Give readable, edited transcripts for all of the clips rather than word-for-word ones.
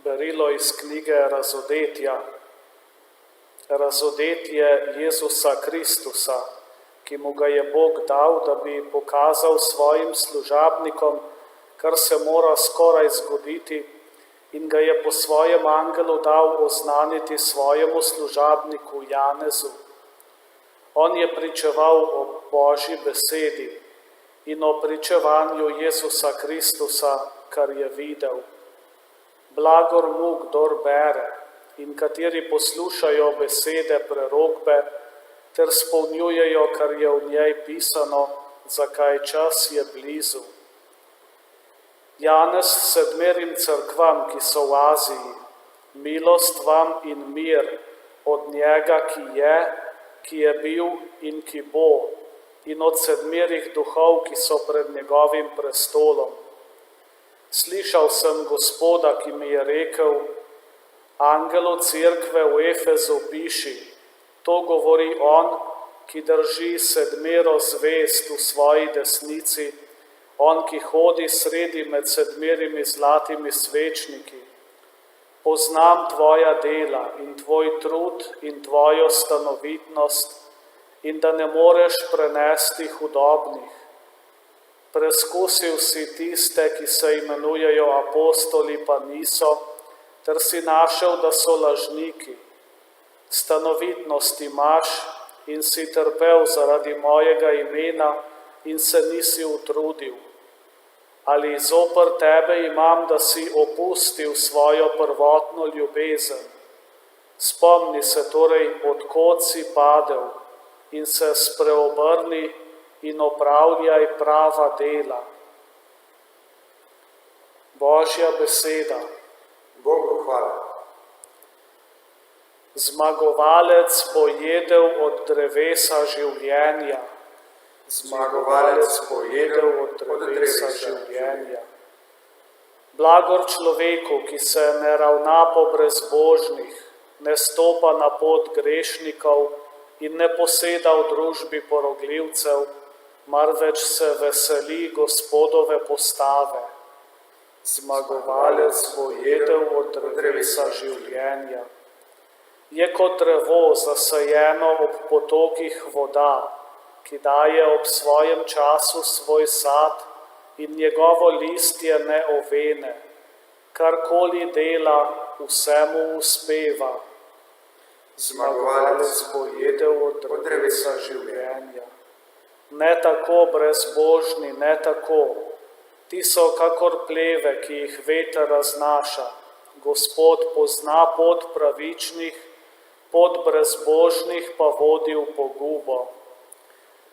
Berilo iz knjige Razodetja. Razodetje Jezusa Kristusa, ki mu ga je Bog dal, da bi pokazal svojim služabnikom, kar se mora skoraj zgoditi, in ga je po svojem angelu dal oznaniti svojemu služabniku Janezu. On je pričeval o Božji besedi in o pričevanju Jezusa Kristusa, kar je videl. Blagor mu, kdor bere, in kateri poslušajo besede prerokbe, ter spolnjujejo, kar je v njej pisano, zakaj čas je blizu. Janez 7 cerkvam, ki so v Aziji, milost vam in mir od njega, ki je bil in ki bo, in od 7 duhov, ki so pred njegovim prestolom. Slišal sem Gospoda, ki mi je rekel: Angelu cerkve v Efezu piši, to govori on, ki drži 7 zvezd v svoji desnici, on, ki hodi sredi med 7 zlatimi svečniki. Poznam tvoja dela in tvoj trud in tvojo stanovitnost in da ne moreš prenesti hudobnih. Preskusil si tiste, ki se imenujejo apostoli, pa niso, ter si našel, da so lažniki. Stanovitnost imaš in si trpel zaradi mojega imena in se nisi utrudil. Ali zoper tebe imam, da si opustil svojo prvotno ljubezen? Spomni se torej, od kod si padel, in se spreobrni in opravljaj prava dela. Božja beseda. Bogu hvala. Zmagovalec bo jedel od drevesa življenja. Zmagovalec bo jedel od drevesa življenja. Blagor človeku, ki se ne ravna po brezbožnih, ne stopa na pot grešnikov in ne poseda v družbi porogljivcev, marveč se veseli Gospodove postave. Zmagovalec bo jedel od drevesa življenja. Je kot drevo zasajeno ob potokih voda, ki daje ob svojem času svoj sad in njegovo listje ne ovene. Karkoli dela, vsemu uspeva. Zmagovalec bo jedel od drevesa življenja. Ne tako brezbožni, ne tako. Ti so kakor pleve, ki jih veter raznaša. Gospod pozna pot pravičnih, pot brezbožnih pa vodi v pogubo.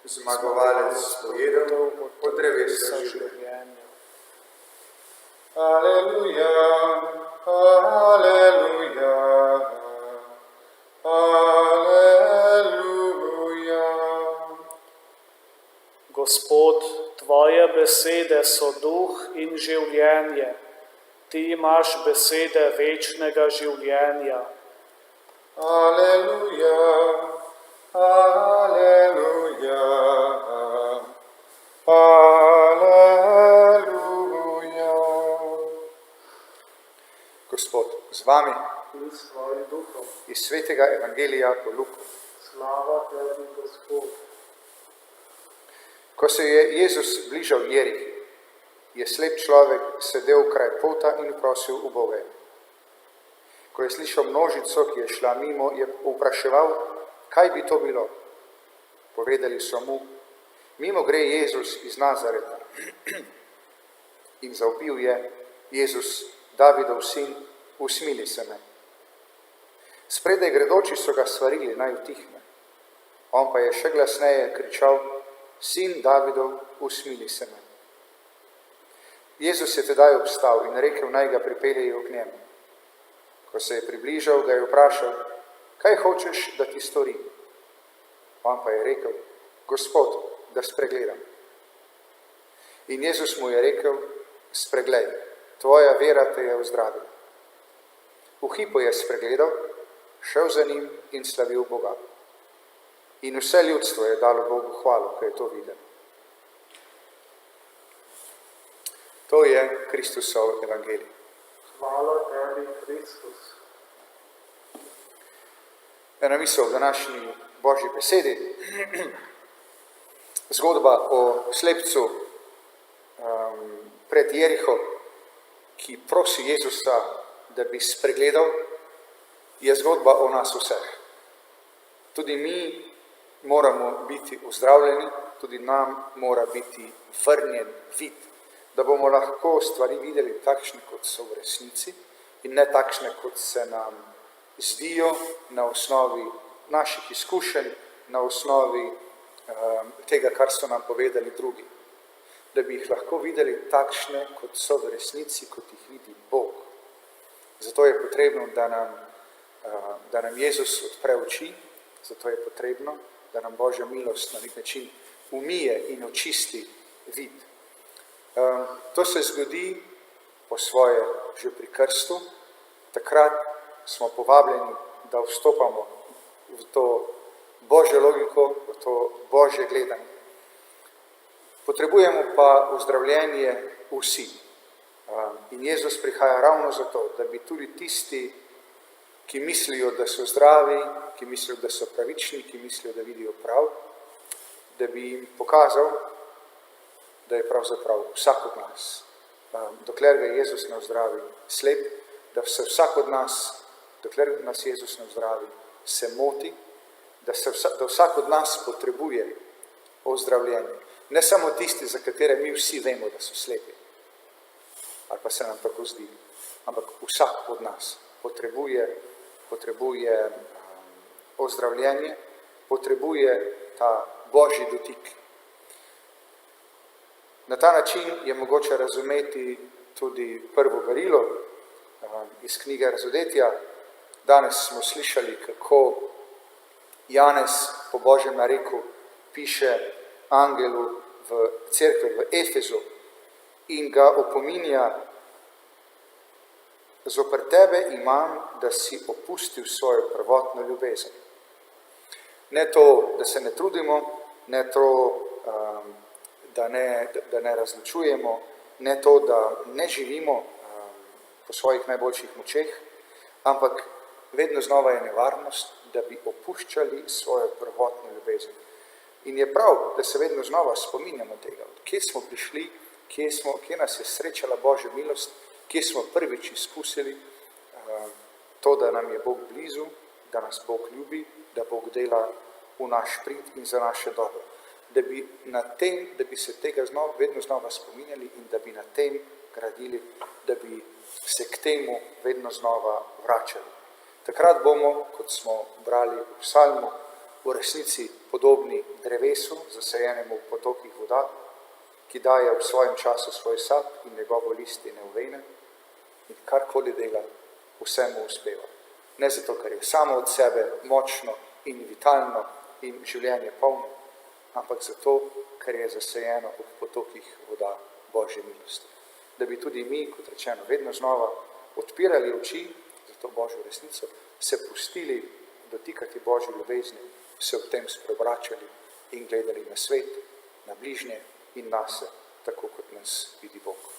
Zmagovalec bo jedel od drevesa življenja. Aleluja, aleluja, aleluja. Gospod, tvoje besede so duh in življenje. Ti imaš besede večnega življenja. Aleluja, aleluja, aleluja. Gospod z vami In s tvojim duhom. iz svetega evangelija po Luku. Slava tebi, Gospod. Ko se je Jezus bližal Jerih, je slep človek sedel kraj pota in prosil uboge. Ko je slišal množico, ki je šla mimo, je vpraševal, kaj bi to bilo. Povedali so mu, mimo gre Jezus iz Nazareta. In zavpil je, Jezus, Davidov sin, usmili se me. Spredaj gredoči so ga svarili, naj utihne. On pa je še glasneje kričal, sin Davidov, usmili se me. Jezus je tedaj obstal in rekel, naj ga pripeljejo k njemu. Ko se je približal, ga je vprašal, kaj hočeš, da ti storim? On pa je rekel, Gospod, da spregledam. In Jezus mu je rekel, spregledaj, tvoja vera te je ozdravila. V hipu je spregledal, šel za njim in slavil Boga. In vse ljudstvo je dalo Bogu hvalo, ko je to videlo. To je Kristusov evangelij. Hvala tebi, Kristus. Ena misel v današnji Božji besedi, zgodba o slepcu pred Jeriho, ki prosi Jezusa, da bi spregledal, je zgodba o nas vseh. Tudi mi moramo biti ozdravljeni, tudi nam mora biti vrnjen vid, da bomo lahko stvari videli takšne, kot so v resnici, in ne takšne, kot se nam zdijo na osnovi naših izkušenj, na osnovi tega, kar so nam povedali drugi. Da bi jih lahko videli takšne, kot so v resnici, kot jih vidi Bog. Zato je potrebno, da nam Jezus odpre oči, zato je potrebno, da nam Božja milost na nek način umije in očisti vid. To se zgodi po svoje že pri krstu. Takrat smo povabljeni, da vstopamo v to Božjo logiko, v to Božje gledanje. Potrebujemo pa ozdravljenje vsi. In Jezus prihaja ravno zato, da bi tudi tisti, ki mislijo, da so zdravi, ki mislijo, da so pravični, ki mislijo, da vidijo prav, da bi jim pokazal, da je pravzaprav vsak od nas, dokler ga Jezus ne ozdravi, slep, da se vsak od nas, dokler nas Jezus ne ozdravi, se moti, da vsak od nas potrebuje ozdravljenje. Ne samo tisti, za katere mi vsi vemo, da so slepi, ali pa se nam tako zdi, ampak vsak od nas potrebuje ozdravljenje, potrebuje ta Božji dotik. Na ta način je mogoče razumeti tudi prvo darilo iz knjige Razodetja. Danes smo slišali, kako Janez po Božjem nareku piše angelu v cerkvi v Efezu in ga opominja: zoper tebe imam, da si opustil svojo prvotno ljubezen. Ne to, da se ne trudimo, ne to, da ne razločujemo, ne to, da ne živimo po svojih najboljših močeh, ampak vedno znova je nevarnost, da bi opuščali svojo prvotno ljubezen. In je prav, da se vedno znova spominjamo tega, od kje smo prišli, kje nas je srečala Božja milost, kje smo prvič izkusili to, da nam je Bog blizu, da nas Bog ljubi, da Bog dela v naš prid in za naše dobro. Da bi se tega vedno znova spominjali in da bi na tem gradili, da bi se k temu vedno znova vračali. Takrat bomo, kot smo brali v psalmu, v resnici podobni drevesu, zasajenemu v potokih voda, ki daje v svojem času svoj sad in njegovo listje ne uvene, in karkoli dela, vsemu uspeva. Ne zato, ker je samo od sebe močno in vitalno in življenje polno, ampak zato, ker je zasajeno v potokih voda Božje milosti. Da bi tudi mi, kot rečeno, vedno znova odpirali oči za to Božjo resnico, se pustili dotikati Božje ljubezni, se ob tem spreobračali in gledali na svet, na bližnje in nase, tako kot nas vidi Bog.